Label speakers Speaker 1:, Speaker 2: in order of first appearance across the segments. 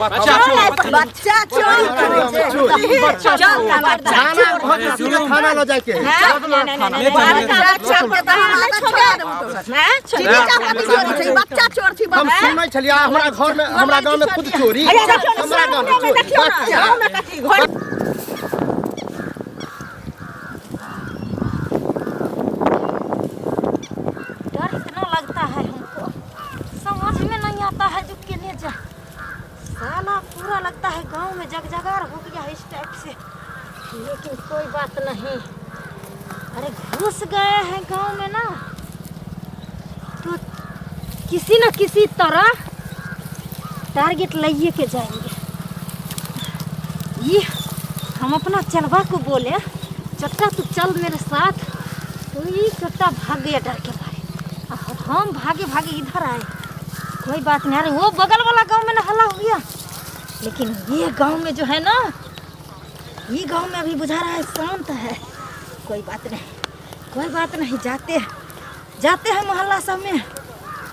Speaker 1: बच्चा थाना लो जाके
Speaker 2: बच्चा चोर थी
Speaker 1: हम सुनै छलियै हमरा घर में हमरा गांव में खुद चोरी हमरा गांव में चोरी
Speaker 2: डर इतना लगता है हमको समझ में नहीं आता है जो केने जा साला पूरा लगता है गांव में जगजगार हो गया इस टाइप से लेकिन कोई बात नहीं। अरे घुस गए हैं गांव में ना तो किसी न किसी तरह टारगेट लिए के जाएंगे। ये हम अपना चलवा को बोले चट्टा तू चल मेरे साथ तो ये चट्टा भाग गया डर के मारे और हम भागे भागे इधर आए। कोई बात नहीं। अरे वो बगल वाला गांव में ना हल्ला हो गया लेकिन ये गांव में जो है ना ये गांव में अभी बुझा रहा है शांत है। कोई बात नहीं जाते हैं मोहल्ला सब में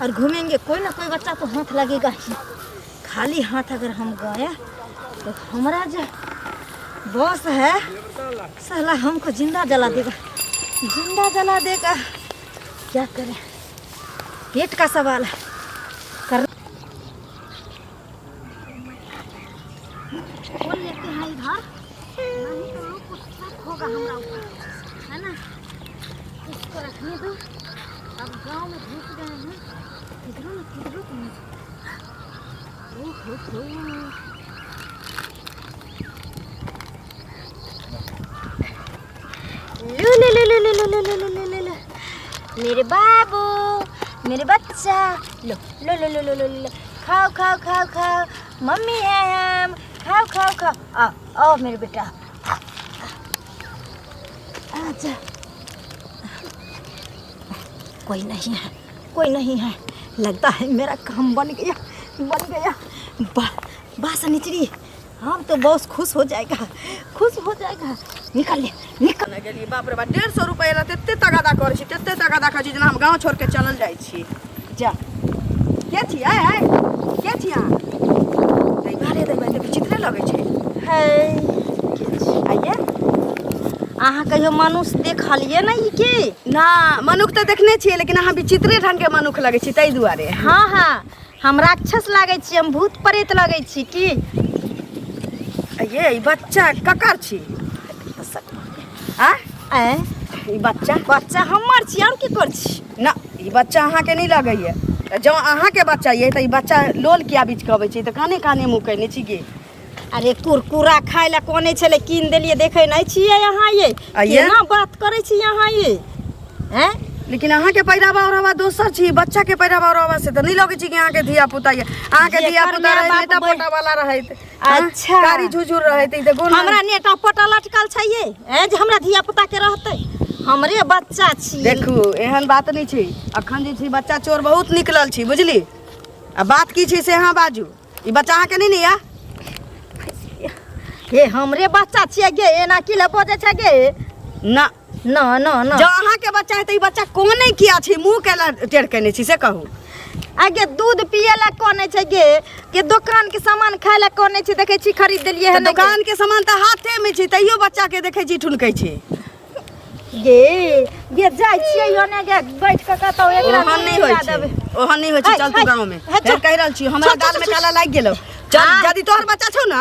Speaker 2: और घूमेंगे। कोई ना कोई बच्चा तो हाथ लगेगा ही। खाली हाथ अगर हम गए तो हमारा जो बॉस है साला हमको जिंदा जला देगा क्या करें पेट का सवाल है। खोल लेते हैं इधर नहीं तो लोग को शक होगा हमरा ऊपर है ना। इसको रखने दो। अब गांव में घुस गए हैं किधरों ले मेरे बाबू मेरे बच्चा लो खाओ मम्मी है हम खाओ आओ मेरे बेटा अच्छा। कोई नहीं है लगता है मेरा काम बन गया बस निचरी हम तो बहुत खुश हो जाएगा निकल गेली बाप रे बा 150 रुपया ला तते तगादा करै छी जेना हम गांव छोड़ के चलल जाइ छी। जा के छी आय के छी दे बारे विचित्र लगै छै है आइए अहाँ कहियो मनुष्य देखलिए नहीं कि ना मनुख तो देखने छियै लेकिन अहाँ विचित्र ढंग के मनुख लगै छी तै दुआरे। हाँ हम राक्षस लागै छी हम भूत प्रेत लगै छी कि ये बच्चा ककर छी बच्चा हमर छी और की कर छी ना ई बच्चा अहाँ के नहीं लगैए जब अहाँ के बच्चा ये तो बच्चा लोल किया बीच कहबै छी तो काने मुँह कहने छी गे। अरे कुरकुरा खाए ला कोने छले कीन देलिए देखे नहीं छिए यहाँ ये केना बात करे छी यहाँ ये हैं। लेकिन अहाँ के पैरावा औरवा दोसर छी बच्चा के पैरावा औरवा से तो नहीं लगे छी कि अहाँ के धिया पुता ये अहाँ के धिया पुता रहे नेटा पोटा वाला रहे अच्छा कारी झुझुर रहे तो गोल हमरा नेटा पोटा लटकल छै ये जे हमरा धिया पुता के रहते हमरे बच्चा छी। देखू एहन बात नहीं छी अखन जे छी बच्चा चोर बहुत निकलल छी बुझली आ बात की छी से अहाँ बाजू ई बच्चा अहाँ के नहीं या हे हमरे बच्चा छिए गे एना कि ले बजे छै गे ना जो अहाँ के बच्चा है तो ई बच्चा कोने किया छी मुंह केला टेढ़ केने छी से कहू आगे दूध पिए ला कोने छै गे के दुकान के सामान खाए ला कोने छी देखे छी खरीद देलिए है दुकान के सामान त हाथे में छी तइयो बच्चा के देखे छी ठुनकै छी गे जाय छिए ओने गे बैठ के कतौ एकरा नहीं होय छै ओहन नहीं होय छै चल तू गांव में फेर कह रहल छी हमरा गाल में काला लाग गेलो चल यदि तोहर बच्चा छौ ना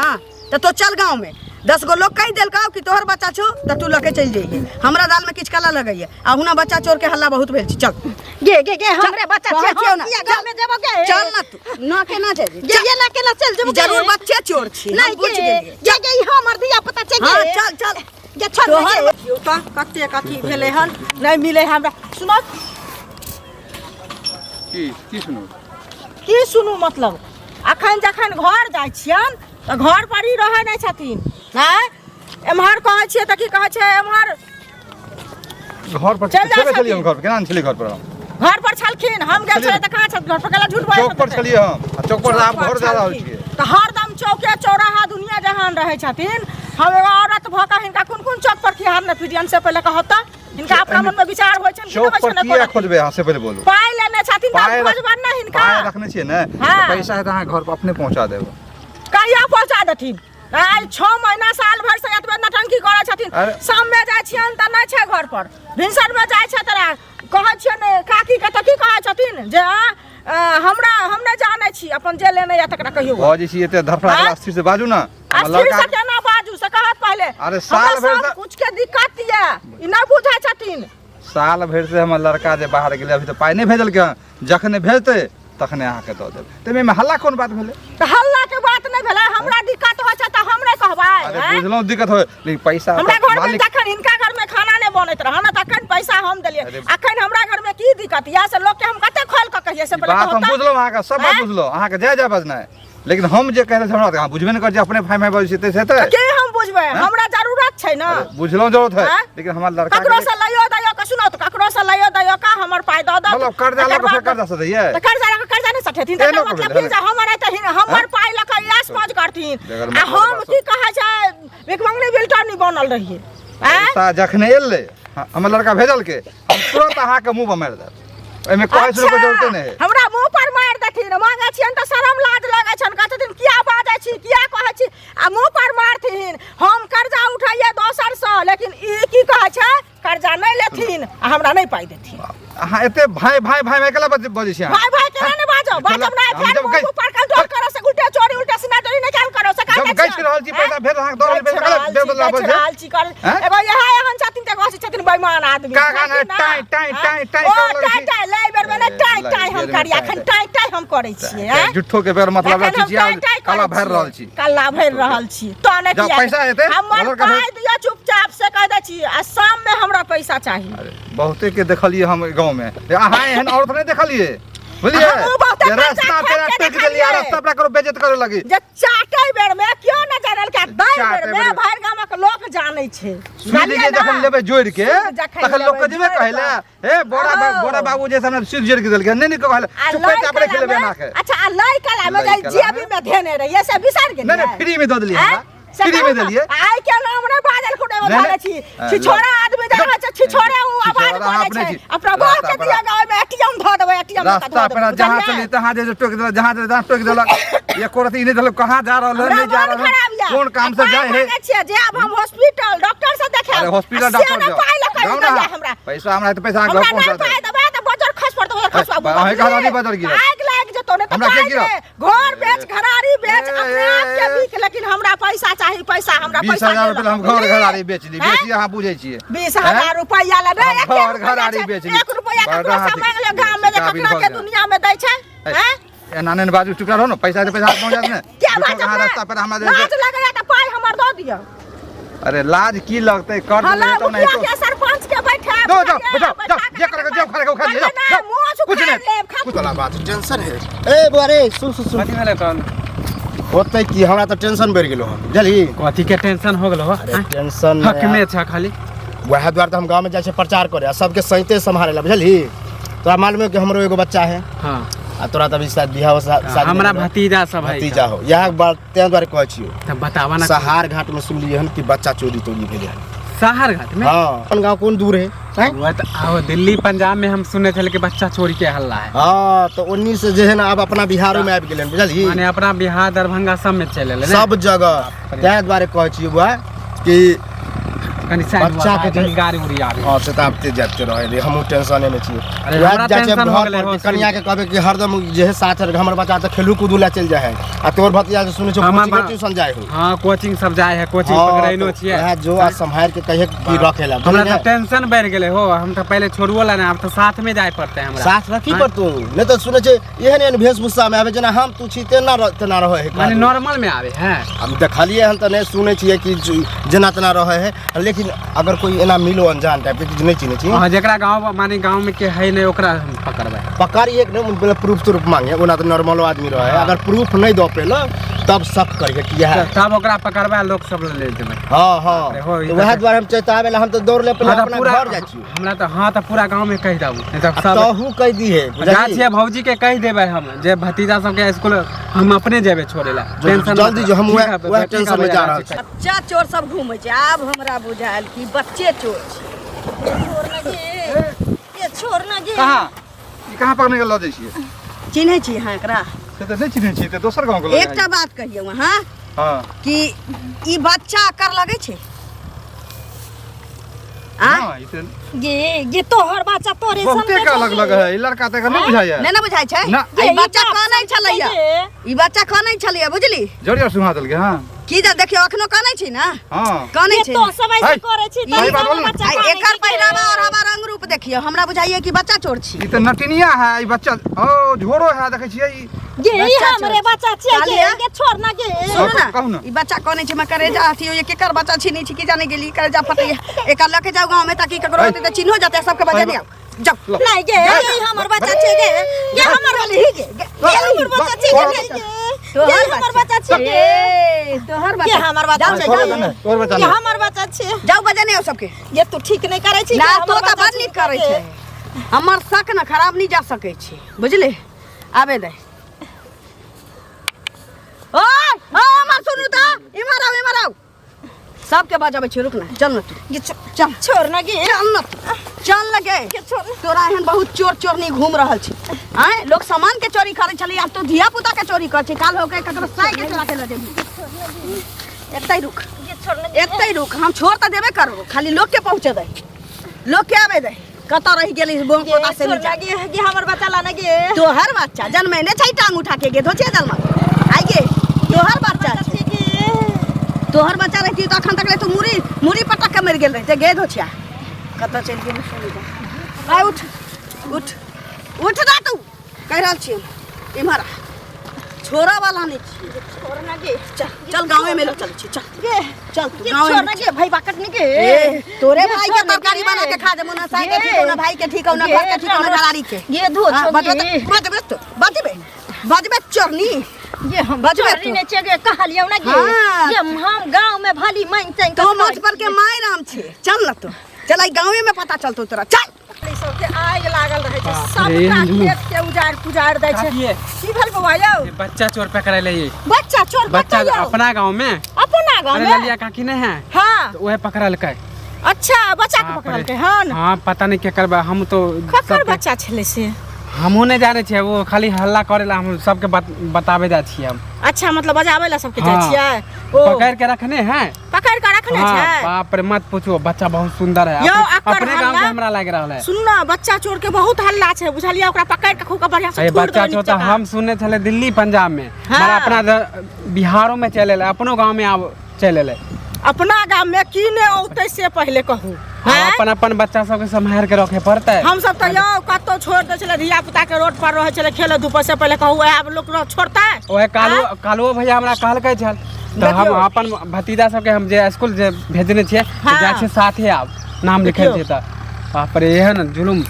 Speaker 2: तो चल गांव में 10 गो लोग कह देल कि तोहर बच्चा छो तो तू लके चल जाइए हमरा दाल में किछ काला लगैए आ हुना बच्चा चोर के हल्ला बहुत भेल छी चल गे हमरे बच्चा छे हम गांव में जेबो गे चल ना तू ना के ना जाबी ये ना के ना चल जेबो जरूर बच्चे चोर छी हम पूछ गेलिए गे हमर धिया पता छै गे चल गे छोड़ त कथि भेले हन नहीं मिले हमरा सुनो की सुनु मतलब अखन जखन घर जाइ छियन तो घर पर ही रहे नहीं छथिन हैं एमहर कहै छियै त की कहै छै एमहर
Speaker 3: घर पर चलिए हम घर पर केना छली घर पर छलखिन हम गेल छले त कहां छ घर पर गेला झूठ बोल चौक पर छलिए हम चौक पर आप घर जा रहल छियै त हरदम चौके चौराहा दुनिया जहान रहे छथिन हम एगो औरत भका हिनका कोन चौक पर खिहार न फिडियन से पहले कहता इनका अपना मन में विचार होय छै
Speaker 1: चौक पर किया खोजबे हां से पहले बोलू
Speaker 3: पाई लेने छथिन त खोजबन न हिनका
Speaker 1: पाई रखने छियै न पैसा है त अहाँ घर पर अपने पहुंचा देबो
Speaker 4: बचा देथिन आई 6 महीना साल भर से एतबे नटंकी करै छथिन शाम में जाय छियन त नै छै घर पर भिनसर में जाय छै तरा कहै छियन काकी के त की कहै छथिन जे हमरा हम नै जानै छी अपन जे लेने या तकरा कहियो
Speaker 3: बाजी छी एते धफड़ा स्थिर से बाजू ना
Speaker 4: स्थिर से केना बाजू से कहत पहले
Speaker 3: अरे साल भर से
Speaker 4: कुछ के दिक्कत ये ई नै बुझै छथिन
Speaker 3: साल भर से हमर लड़का जे बाहर गेलै अभी त पाई नै भेजल के जखने भेजते तखने अहाँ के दऽ देब तमे में हल्ला कोन बात भेलै
Speaker 4: त हल्ला के बात नै भेलै हमरा दिक्कत होय छै त हम नै कहबै
Speaker 3: अरे बुझलौ दिक्कत होय लेकिन पैसा
Speaker 4: हमरा घर में जखन इनका घर में खाना नै बनैत रहा न तखन पैसा हम देलियै अखन हमरा घर में की दिक्कत या से लोग के हम कते खोल के कहिए से पहले
Speaker 3: बात हम बुझलौ अहाँ के सब बात बुझलौ अहाँ के जय बजना लेकिन हम जे कहले हमरा अहाँ बुझबे नै कर जे अपने भाई बाबू से
Speaker 4: के हम बुझबै हमरा जरूरत छै न
Speaker 3: बुझलौ जरूरत है लेकिन हमर लड़का
Speaker 4: ककरो से लइयो दइयो के सुनो त ककरो से लइयो दइयो का हमर पाई द द
Speaker 3: मतलब कर्जा ला के कर्जा से दैयै
Speaker 4: त कर्जा नै सठेथिन त मतलब फिर जे हमर त हमर पाई ल के यास मौज करथिन आ हम की कहै छै एक मंगनी बिल्टर नै बनल रहिए
Speaker 3: पैसा जखने एले हमर लड़का भेजल के हम तुरंत अहाँ के मुंह पर मार देब एमे कहै सुनै के जरूरत नै है
Speaker 4: हमरा मुंह पर मार देथिन मांगे छियन त शरम लाज लागै छन कहथिन किया बाजै छी किया कहै छी आ मुंह पर मारथिन हम कर्जा उठाइए दोसर से लेकिन ई की कहै छै कर्जा नै लेथिन आ हमरा नै पाई देथिन
Speaker 3: अहाँ एते भाई भाई भाई में केला बजै छी
Speaker 4: भाई भाई केना नै बाजो बाजब नै फेर मुंह पर कंट्रोल करो से उल्टा चोरी उल्टा सीना चोरी नै काम करो से का
Speaker 3: जब गैस रहल छी पैसा भेज अहाँ 2 रुपया कला दे देला बजे
Speaker 4: हाल छी कर एगो यहा एहन छथिन त कहै छथिन बेईमान आदमी
Speaker 3: का टाई टाई टाई टाई
Speaker 4: ओ टाई टाई लै बेर में टाई टाई हम करी अखन टाई टाई हम करै छियै
Speaker 3: झूठो के बेर मतलब रखी छी काला भर रहल छी
Speaker 4: काला भर रहल छी तो नै
Speaker 3: जब पैसा हेते
Speaker 4: हमर पाई दिया चुपचाप से कह दै छी आ शाम में हमरा पैसा चाहिए
Speaker 3: बहुते के देखलिए हम गांव में अहाँ एहन औरत नै देखलिए बुझलिए रास्ता पे टक देलिए रास्ता पे करो बेइज्जत करे लगी
Speaker 4: जे चाटै बेर में क्यों न जानल के दाई बेर में भर गाम के लोग जानै छै
Speaker 3: सुई जे जखन लेबे जोड़ के तखन लोग के जेबे कहले ए बड़ा बाबू जे सामने सुई जोड़ के देल के नै कहले चुपे चाप रख लेबे ना के
Speaker 4: अच्छा आ लै कला में जेबी में धेने रहिए से बिसार गेल
Speaker 3: नै फ्री में द देलिए हमरा फ्री में देलिए
Speaker 4: आइ के नाम रे बादल खुटे में धारे छी छिछोरा आदमी देखै छ छिछोरा उ आवाज बोलै छै अपना बाप के दिया गाय में एटीएम ध देबै एटीएम
Speaker 3: रास्ता पे जहां चली तहां जे टोक देला जहां जे टोक देला ये कोरती नै देलक कहां जा रहल है नहीं जा रहल है कोन काम से जाय है
Speaker 4: जे अब हम हॉस्पिटल डॉक्टर से देखे
Speaker 3: अरे हॉस्पिटल डॉक्टर जाओ हमरा पैसा हमरा त पैसा घर पहुंचा दे
Speaker 4: देबै त बजर खस पड़ त खस बाबू
Speaker 3: अहे कहा नहीं बजर गिर
Speaker 4: आग लाग जतो ने त घर बेच घरारी बेच अपने आप के बिक लेकिन हमरा पैसा चाहिए पैसा हमरा पैसा
Speaker 3: 20000 रुपया हम घर घरारी बेच ली बेची अहाँ बुझै छियै
Speaker 4: 20000 रुपया ला दे
Speaker 3: घर घरारी बेच ली
Speaker 4: 1 रुपया ककरो से मांग ले गांव में जे ककरा के दुनिया में दै छै हैं
Speaker 3: एना नै बाजू चुप रहो न पैसा दे पैसा पहुंचा दे
Speaker 4: क्या बात
Speaker 3: कहां रास्ता पर हमरा दे
Speaker 4: लाज लगैया त पाई हमर द दियो
Speaker 3: अरे लाज की लगतै कर दे तो नहीं तो
Speaker 4: सरपंच के बैठा
Speaker 3: दो जाओ जे कर जाओ खा ले जाओ कुछ नहीं
Speaker 1: कुछ वाला बात टेंशन है ए बुआरे सुन
Speaker 5: कथी भेलै तहन
Speaker 1: होतै की हमरा त टेंशन बढ़ गेलो ह बुझली
Speaker 5: कथी के टेंशन हो गेलो
Speaker 1: अरे टेंशन
Speaker 5: हक में छ खाली
Speaker 1: वह द्वार त हम गांव में जाय छै प्रचार करे सबके सहिते संभाले ला बुझली तोरा मालूम है कि हमरो एगो बच्चा है
Speaker 5: हां
Speaker 1: आ तोरा तभी शायद बियाह शादी
Speaker 5: हमरा भतीजा सब है
Speaker 1: भतीजा हो यह बात ते द्वारे कहै छियो
Speaker 5: तब बतावा ना
Speaker 1: सहार घाट में सुनलिए हन कि बच्चा चोरी भेले है
Speaker 5: सहार घाट में
Speaker 1: हां अपन गांव कौन दूर है
Speaker 5: वो तो आओ दिल्ली पंजाब में हम सुने थे कि बच्चा चोरी के हल्ला है
Speaker 1: हां तो 19 से जे है ना अब अपना बिहारो में आबि गेलन बुझली
Speaker 5: माने अपना बिहार दरभंगा सब में चले ले
Speaker 1: सब जगह ते द्वारे कहै छियो बुआ कि
Speaker 5: कनी साइड
Speaker 1: बच्चा के
Speaker 5: कहीं गाड़ी उड़ी आवे
Speaker 1: हां से त आपते जाते रहे रे हम टेंशन में छी
Speaker 5: अरे हमरा टेंशन हो गेले
Speaker 1: घर कन्या के कहबे कि हरदम जे है साथ हमर बच्चा त खेलू कूदू ला चल जाय है आ तोर भतीजा से सुनै छ कोचिंग ट्यूशन जाय हो
Speaker 5: हां कोचिंग सब जाय है कोचिंग पकड़ैनो छियै
Speaker 1: हां जो आ संभाल के कहे कि रखेला
Speaker 5: हमरा त टेंशन बढ़ गेले हो हम त पहले छोड़ुओ ला ना अब त साथ में जाय पड़ते हमरा
Speaker 1: साथ रखी पर तू नै त सुनै छ एहन एहन वेशभूषा में आवे जना हम तू छी ते ना रहे है
Speaker 5: माने नॉर्मल में आवे है
Speaker 1: हम देखलिए हम त नै सुनै छियै कि जना तना रहे है लेकिन अगर कोई एना मिलो अनजान टाइप के चीज नहीं चिन्हे छी
Speaker 5: हां जेकरा गांव माने गांव में के है नै ओकरा हम पकड़बै
Speaker 1: पकड़ एक न प्रूफ मांगे ओना तो नॉर्मल आदमी रहे अगर प्रूफ नहीं दो पेला तब शक करिए कि यह
Speaker 5: तब ओकरा पकड़बा लोग सब ले जेबै
Speaker 1: हां हां तो वह द्वारा हम चेतावे हम तो दौड़ ले पे अपना घर जा छी
Speaker 5: हमरा त हां त पूरा गांव में कह दाऊ नहीं त सब
Speaker 1: तहू कह दी है
Speaker 5: जा छियै भौजी के कह देबै हम जे भतीजा सब के स्कूल हम अपने जेबै छोड़े ला
Speaker 1: टेंशन जल्दी जो हम वह टेंशन में जा रहल छी
Speaker 2: बच्चा चोर सब घूमै छै आब हमरा बुझायल कि बच्चे चोर छै छोड़ना गे ये छोड़ना गे
Speaker 3: कहां पकड़ने के ल दै छियै
Speaker 2: चिन्है छी अहाँ एकरा
Speaker 3: से त नहीं चिन्है छी त दोसर गांव के ल
Speaker 2: एकटा बात कहियौ अहाँ
Speaker 3: हां
Speaker 2: कि ई बच्चा कर लगे छे
Speaker 3: हां इसे
Speaker 4: ये तोहर बच्चा तोरे
Speaker 3: बहुते का अलग है ई लड़का त नहीं बुझाया
Speaker 2: नहीं ना बुझाई छै
Speaker 3: ना।
Speaker 2: ई बच्चा कानै छलैया ई बच्चा कानै छलैया बुझली
Speaker 3: जोड़िया सुहा देल के हां
Speaker 2: की जा देखियो अखनो कानै छी ना
Speaker 3: हां
Speaker 2: कानै
Speaker 4: ये
Speaker 2: छी
Speaker 4: तो सब ऐसे
Speaker 3: है।
Speaker 4: करे छी
Speaker 3: सही बात बोल ना।
Speaker 4: बच्चा
Speaker 2: आई एकर पहिरावा और हमार रंग रूप देखियो हमरा बुझाइए कि बच्चा चोर छी
Speaker 3: ई त नटनिया है ई बच्चा ओ झोरो है देखे छियै ई
Speaker 4: ये
Speaker 2: बच्चा
Speaker 4: हमरे
Speaker 2: चोर।
Speaker 4: बच्चा छिए
Speaker 2: कालिया।
Speaker 4: ये छोड़ ना के
Speaker 2: सुन ना
Speaker 3: कहू ना।
Speaker 2: ई बच्चा कानै छी मैं करे जा अथी ये केकर बच्चा छी नहीं छी की जाने गेली करे जा फटे एकर लेके जाओ गांव में ताकि ककरो
Speaker 3: है।
Speaker 2: दे चिन्हो जाते सबके बजा दिया जाओ
Speaker 4: नहीं ये हमर बच्चा छिए ये हमर वाली ही ये हमर बच्चा छिए ये हमर बच्चा छिए
Speaker 2: तोहर
Speaker 4: ये
Speaker 2: बच्चा
Speaker 4: हमर बच्चा
Speaker 2: जाओ,
Speaker 4: छिए
Speaker 2: जाओ,
Speaker 3: तोर बच्चा
Speaker 4: ये हमर बच्चा छिए
Speaker 2: जाओ बजाने हो सबके
Speaker 4: ये तू ठीक नहीं करे छी
Speaker 2: ना तो त बड़ नीक करे छै हमर शक न खराब नहीं जा सकै छै बुझले आबे दे ओए ओ हमर सुनू त इमहर आओ सबके बजाबै छै रुक ना चल न तू
Speaker 4: ये चल छोड़ ना के
Speaker 2: चल न तू चल लगे तोरा एहन बहुत चोर चोरनी घूम रहल छी हैं लोग सामान के चोरी करे छली अब तो धिया पुता के चोरी कर छै काल होके ककरो साइकिल चला के ले जेबी एतै रुक
Speaker 4: ये छोड़ ना
Speaker 2: एतै रुक हम छोड़ त देबे करबो खाली लोग के पहुंचे दे लोग के आवे दे कत रह गेली बोम पोता से
Speaker 4: छोड़
Speaker 2: नीचा
Speaker 4: ना के हमर बच्चा लाना के
Speaker 2: तोहर बच्चा जन्मे ने छै टांग उठा के गे धोछे जन्म आई गे तोहर बच्चा छै तोहर बच्चा रहती तो अखन तक ले तू मुरी पटक के मर गेल रहते गे धोछिया कत चल गेल सुनी जा आय उठ उठ उठ ना तू कह रहल छी इमहर छोरा वाला नहीं छी
Speaker 4: छोड़ ना के
Speaker 2: चल गांव में लो चल छी चल
Speaker 4: ये
Speaker 2: चल तू
Speaker 4: ये
Speaker 2: गांव
Speaker 4: छोड़
Speaker 2: में
Speaker 4: ना के भाई बाकटनी के
Speaker 2: ए, तोरे
Speaker 4: ये
Speaker 2: भाई के
Speaker 4: छोड़ ना
Speaker 2: तरकारी
Speaker 4: के।
Speaker 2: बना के खा दे मुना साई के
Speaker 4: ये।
Speaker 2: ठीक होना भाई के ठीक होना
Speaker 4: ये
Speaker 2: घर के ठीक होना
Speaker 4: छोड़।
Speaker 2: दलाली के
Speaker 4: ये धो
Speaker 2: हाँ,
Speaker 4: छोड़ी
Speaker 2: बजबे चोरनी
Speaker 4: ये हम
Speaker 2: बजबे
Speaker 4: छोड़ी ने चगे कहलियो ना के
Speaker 2: हाँ।
Speaker 4: ये हम गांव में भली मन चैन
Speaker 2: तो मुझ पर के माय राम छे चल न तू चल आई गांव में पता चलतो तोरा चल
Speaker 4: सबके आग लागल रहे छै
Speaker 5: बाप रे,
Speaker 4: सबका
Speaker 5: हिंदू।
Speaker 4: खेत के उजाड़ पुजाड़ दै छै
Speaker 5: काटिए।
Speaker 4: की भेल बौआ यौ
Speaker 5: ये बच्चा चोर पकड़ा ले ये
Speaker 4: बच्चा चोर
Speaker 5: बच्चा
Speaker 4: बच्चा यौ
Speaker 5: अपना गांव में
Speaker 4: अपना गांव
Speaker 5: अरे
Speaker 4: में
Speaker 5: ललिया काकी नहीं है
Speaker 4: हां
Speaker 5: तो वह पकड़ल के
Speaker 4: अच्छा बच्चा के पकड़ल के हन
Speaker 5: हाँ पता नहीं क्या करबा हम तो
Speaker 4: ककर
Speaker 5: सबके-
Speaker 4: बच्चा छले से
Speaker 5: हमहू नहीं जाने छियै वो खाली हल्ला करेला हम सबके बतावे जा छियै हम
Speaker 4: अच्छा मतलब बजाबै ला सबके जाइ
Speaker 5: हाँ।
Speaker 4: छियै ओ
Speaker 5: पकड़ के रखने हैं
Speaker 4: पकड़ के रखने
Speaker 5: हाँ,
Speaker 4: छै
Speaker 5: बाप रे मत पूछो बच्चा बहुत सुंदर है
Speaker 4: यौ,
Speaker 5: अपने
Speaker 4: अकर
Speaker 5: गांव के
Speaker 4: हल्ला-
Speaker 5: हमरा लाग रहा है
Speaker 4: सुन ना बच्चा चोर के बहुत हल्ला छै बुझलियै ओकरा पकड़ के खूब बढ़िया से
Speaker 5: अरे
Speaker 4: थोड़
Speaker 5: बच्चा
Speaker 4: देबै
Speaker 5: चोर
Speaker 4: नीचे
Speaker 5: तो
Speaker 4: का।
Speaker 5: हम सुनने चले दिल्ली पंजाब में
Speaker 4: हाँ।
Speaker 5: मगर अपना बिहारों में चले अपनो गांव में अब चले
Speaker 4: अपना गांव में की ने औते से पहले कहू हैं?
Speaker 5: अपन अपन बच्चा सबके संभाल के रखे पड़ते है
Speaker 4: हम सब तो यौ कतो छोड़ दे छले धिया पुता के रोड पर रहे छले खेले धूप से पहले कहू आब लोग छोड़ता है
Speaker 5: ओहे कालुओ भैया हमरा कहलकै छल तो हम
Speaker 4: देखियौ।
Speaker 5: अपन भतीजा सबके हम जे स्कूल जे भेजने छियै
Speaker 4: हाँ।
Speaker 5: तो जाइ छै साथे आब नाम लिखल छै तऽ बाप रे एहन जुलुम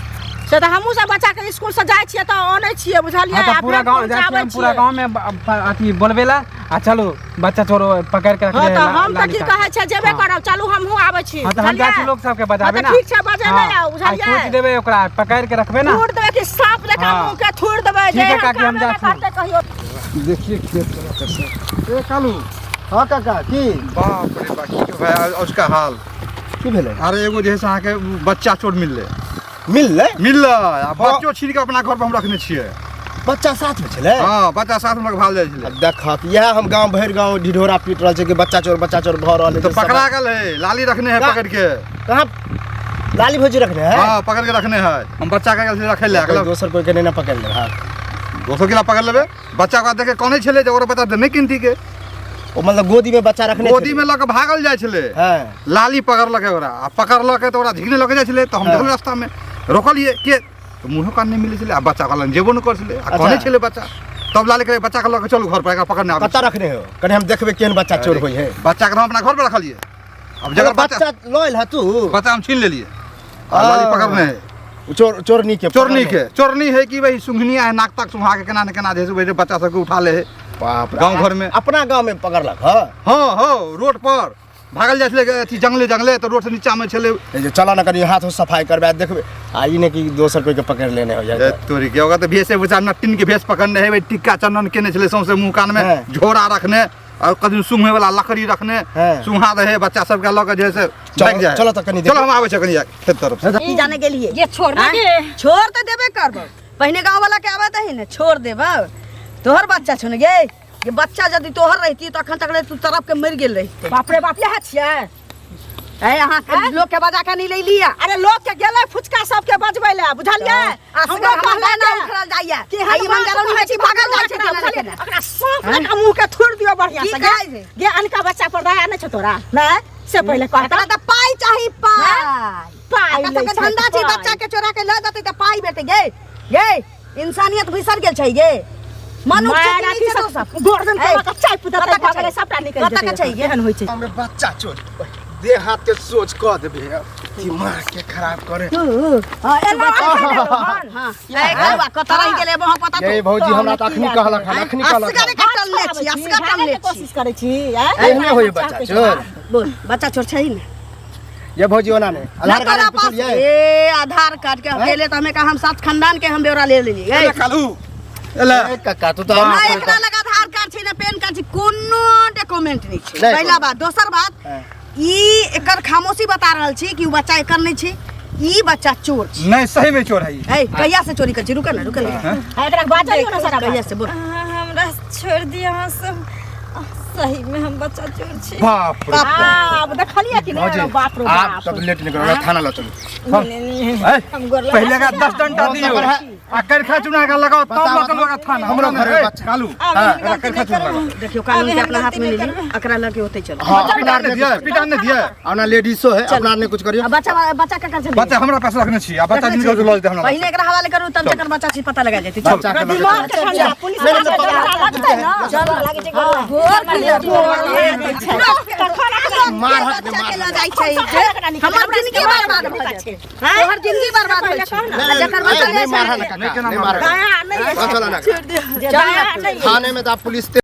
Speaker 4: से तो हमहू सब बच्चा के स्कूल से जाय छियै तो आनै छियै बुझलियै
Speaker 5: हाँ तो
Speaker 4: आ
Speaker 5: पूरा
Speaker 4: फेर
Speaker 5: गांव जाइ छियै
Speaker 4: पहुंचाबै
Speaker 5: हम पूरा
Speaker 4: छियै।
Speaker 5: गांव में अथी बोलबेला आ चलो बच्चा चोरो पकड़ के रख
Speaker 4: हाँ
Speaker 5: दे
Speaker 4: तो हम तो की कहै छै जेबे
Speaker 5: हाँ।
Speaker 4: करब चलू हमहू आबै छी
Speaker 5: हाँ तो हम जाइ छी लोग सबके बजाबे ना
Speaker 4: ठीक छै बजे
Speaker 5: हाँ,
Speaker 4: ले आउ बुझलियै
Speaker 5: आ सोच देबै ओकरा पकड़ के रखबे ना
Speaker 4: थोड़ देबै कि सांप लेखा
Speaker 5: हाँ।
Speaker 4: मुंह के थोड़ देबै
Speaker 5: ठीक है
Speaker 4: जे
Speaker 5: काकी, हम
Speaker 4: काम
Speaker 5: जाइ छी।
Speaker 4: करते कहियो
Speaker 3: देखिए खेत
Speaker 1: ए कालू हाँ काका की
Speaker 3: बाप रे बाप की भाई उसका हाल
Speaker 1: की भेलै
Speaker 3: अरे एगो जे है से अहाँके बच्चा चोर मिलले
Speaker 1: मिललै
Speaker 3: आ बच्चो छीन के अपना घर पर हम रखने छियै
Speaker 1: बच्चा साथ में छलै
Speaker 3: हाँ बच्चा साथ में भाग जाइ छलै
Speaker 1: देखत इएह हम गांव भरि गांव ढिढोरा पीट रहल छै कि बच्चा चोर भऽ रहल है
Speaker 3: तो पकड़ा गेल है लाली रखने है
Speaker 1: का-
Speaker 3: पकड़ के
Speaker 1: कहाँ लाली भौजी रखने हैं
Speaker 3: हाँ पकड़ के रखने है हम बच्चा के गेल रखे ले अगला
Speaker 1: दोसर कोई के नहीं ना पकड़ ले हाँ
Speaker 3: दोस्तों के पकड़ लेबे बच्चा का देखे कौन छले जे ओकरा पता नहीं किनती के
Speaker 1: ओ मतलब गोदी में बच्चा रखने
Speaker 3: गोदी में लके भागल जाइ छले
Speaker 1: हाँ
Speaker 3: लाली पकड़लके ओकरा आ पकड़लके तो ओकरा झिकने लगे जाइ छले तो हम
Speaker 1: हाँ।
Speaker 3: देखल रास्ता में रोकलिए के तो मुंह कान नहीं मिले छले आ बच्चा वाला जेबो न कर छले आ कौन
Speaker 1: अच्छा।
Speaker 3: छले बच्चा तब लाली के बच्चा के लके चलू घर पर एकरा पकड़ने आबै
Speaker 1: कतऽ रखने हो कने हम देखबे केहन बच्चा चोर होई है
Speaker 3: बच्चा के हम अपना घर पर रखलिए अब जगह बच्चा
Speaker 1: बच्चा लॉयल है तू
Speaker 3: बच्चा हम छीन लेलिए आ लाली पकड़ने है
Speaker 1: चोरनी के
Speaker 3: चोरनी है कि भाई सुंघनिया है नाक तक सुंघा के केना न केना जैसे वैसे बच्चा सबके उठा ले है
Speaker 1: बाप रे।
Speaker 3: गाँव घर में
Speaker 1: अपना गांव में पकड़लक हाँ
Speaker 3: हाँ हाँ रोड पर भागल जाइ छले अथी जंगले तो रोड से नीचा में छले
Speaker 1: ये जे चला ना कनी हाथ हो सफाई करबे देखबे आ ई ने कि दोसर कोई के पकड़ लेने हो
Speaker 3: ए,
Speaker 1: जाए
Speaker 3: तोरी के होगा तो भेस है बेचारा नटिन के भेस पकड़ने है भाई टिक्का चंदन केने छले सौंसे मुंह कान में
Speaker 1: हाँ।
Speaker 3: झोरा रखने और कभी सूंघे वाला लकड़ी रखने
Speaker 1: हाँ।
Speaker 3: सूंघा रहे बच्चा सबके लग जैसे भाग जाए
Speaker 1: चलो तो कनी
Speaker 3: चलो हम आवे छ कनी खेत तरफ से
Speaker 2: ई जाने के लिए
Speaker 4: ये छोड़ ना
Speaker 2: हाँ?
Speaker 4: के
Speaker 2: छोड़ तो देबे करबो पहले गांव वाला के आवे तही ने छोड़ देबो तोहर बच्चा छुन गे ये बच्चा यदि तोहर रहती तो अखन तक तू तरफ के मर गेल रही।
Speaker 4: बाप रे बाप यह छियै
Speaker 2: ए अहाँ के लोग के बजा के नहीं ले लिया।
Speaker 4: अरे लोग के गेलै फुचका सबके बजबै ले बुझलियै
Speaker 2: हमरो कहले ना उखड़ल जाइए
Speaker 4: कि
Speaker 2: ई मंगरौनी में छी भागल जाइ छै
Speaker 4: बुझलियै ओकरा सांप लगा मुंह के थुर दियो बढ़िया
Speaker 2: की
Speaker 4: से
Speaker 2: कहै छै?
Speaker 4: गे अनका बच्चा पर दया नै छ तोरा नै से पहिले कहता
Speaker 2: एकरा त पाई चाही पाई
Speaker 4: पाई
Speaker 2: एकरा
Speaker 4: लै
Speaker 2: सबके
Speaker 4: छै,
Speaker 2: धंधा छै
Speaker 4: पाई।
Speaker 2: बच्चा के चोरा के ले जतै त पाई भेटै गे गे इंसानियत बिसर गेल छै गे मनुष्य के
Speaker 4: मारा
Speaker 2: नीचे
Speaker 4: की
Speaker 2: तो
Speaker 4: सब गोरदन
Speaker 2: ए,
Speaker 4: के चाय पुता
Speaker 2: कतऽ के
Speaker 4: भगले
Speaker 2: छै?
Speaker 4: सबटा निकल
Speaker 2: कतऽ के
Speaker 4: जेतै
Speaker 2: छै?
Speaker 4: एहन होइ छै
Speaker 1: हमें बच्चा चोरी दे हाथ के सोच कह देबे दिमाग के खराब करे
Speaker 2: हां ए गौवा कतऽ रहि गेलै वहां पता
Speaker 1: ये भौजी हमरा त अखनी कहलक हन अखनी कहलक
Speaker 2: असगर के टलले छी असगर टलले छी
Speaker 4: कोशिश करै छी
Speaker 1: एहने होय बच्चा चोर
Speaker 2: बोल बच्चा चोर छै ने
Speaker 1: ये भौजी ओना ने आधार
Speaker 2: तोरा
Speaker 1: कार्ड
Speaker 2: पास
Speaker 1: पूछलिए
Speaker 2: ए आधार कार्ड के अकेले तो हमें कहा हम सात खानदान के हम ब्यौरा ले लेली ए
Speaker 3: कालू एला
Speaker 1: ए काका तू तो
Speaker 2: ना एकरा लगा आधार कार्ड छै ना पैन कार्ड छै कोनो डॉक्यूमेंट नहीं छै
Speaker 1: नहीं।
Speaker 2: पहला बात दोसर बात ई एकर खामोशी बता रहल छी कि उ बच्चा एकर नहीं छै ई बच्चा चोर छै
Speaker 3: नहीं सही में चोर है ये।
Speaker 2: ए कहिया से चोरी कर छी रुक ना
Speaker 4: एकरा बाजलियो ना सारा
Speaker 2: कहिया से बोल
Speaker 6: हमरा छोड़ दिया हाँ सब सही में हम बच्चा चोर छी
Speaker 3: बाप रे
Speaker 4: अब देखलिए कि
Speaker 1: भौजी
Speaker 4: नहीं बाप रे
Speaker 1: आप
Speaker 4: बाप
Speaker 1: सब लेट नहीं करो थाना लो चलो
Speaker 3: ए, पहले का 10 डंडा दियो आ करखा चुना का लगाओ तब लोकल का थाना
Speaker 1: हमरो घर में बच्चा
Speaker 3: कालू
Speaker 6: अब हम
Speaker 3: हां करखा चुना लगाओ
Speaker 2: देखियो कानून के अपना हाथ में ले ली एकरा लगे होते चलो
Speaker 1: हां
Speaker 3: पिटान ने दिया पिटान ने दिया
Speaker 1: अपना लेडीजो है अपना ने कुछ करियो
Speaker 2: अब बच्चा बच्चा का कर चल
Speaker 3: बच्चा हमरा पास रखने छी आ बच्चा दिन को लॉज दे हमरा
Speaker 2: पहले एकरा हवाले करू तब जकर बच्चा छी पता लगा जेती
Speaker 1: बच्चा के
Speaker 4: दिमाग के ठंडा पुलिस वाला के लगतै ना
Speaker 2: चल लागे छै
Speaker 1: मार हट के
Speaker 2: बच्चा के
Speaker 1: मार
Speaker 2: ले जाइ छै हमर जिंदगी बर्बाद भ जाइ छै तोहर जिंदगी बर्बाद होइ छै जकर बच्चा
Speaker 1: नहीं मारा ना काका नहीं मारा
Speaker 4: दया नहीं
Speaker 1: चलो ना
Speaker 2: चल
Speaker 1: थाने में तो आप पुलिस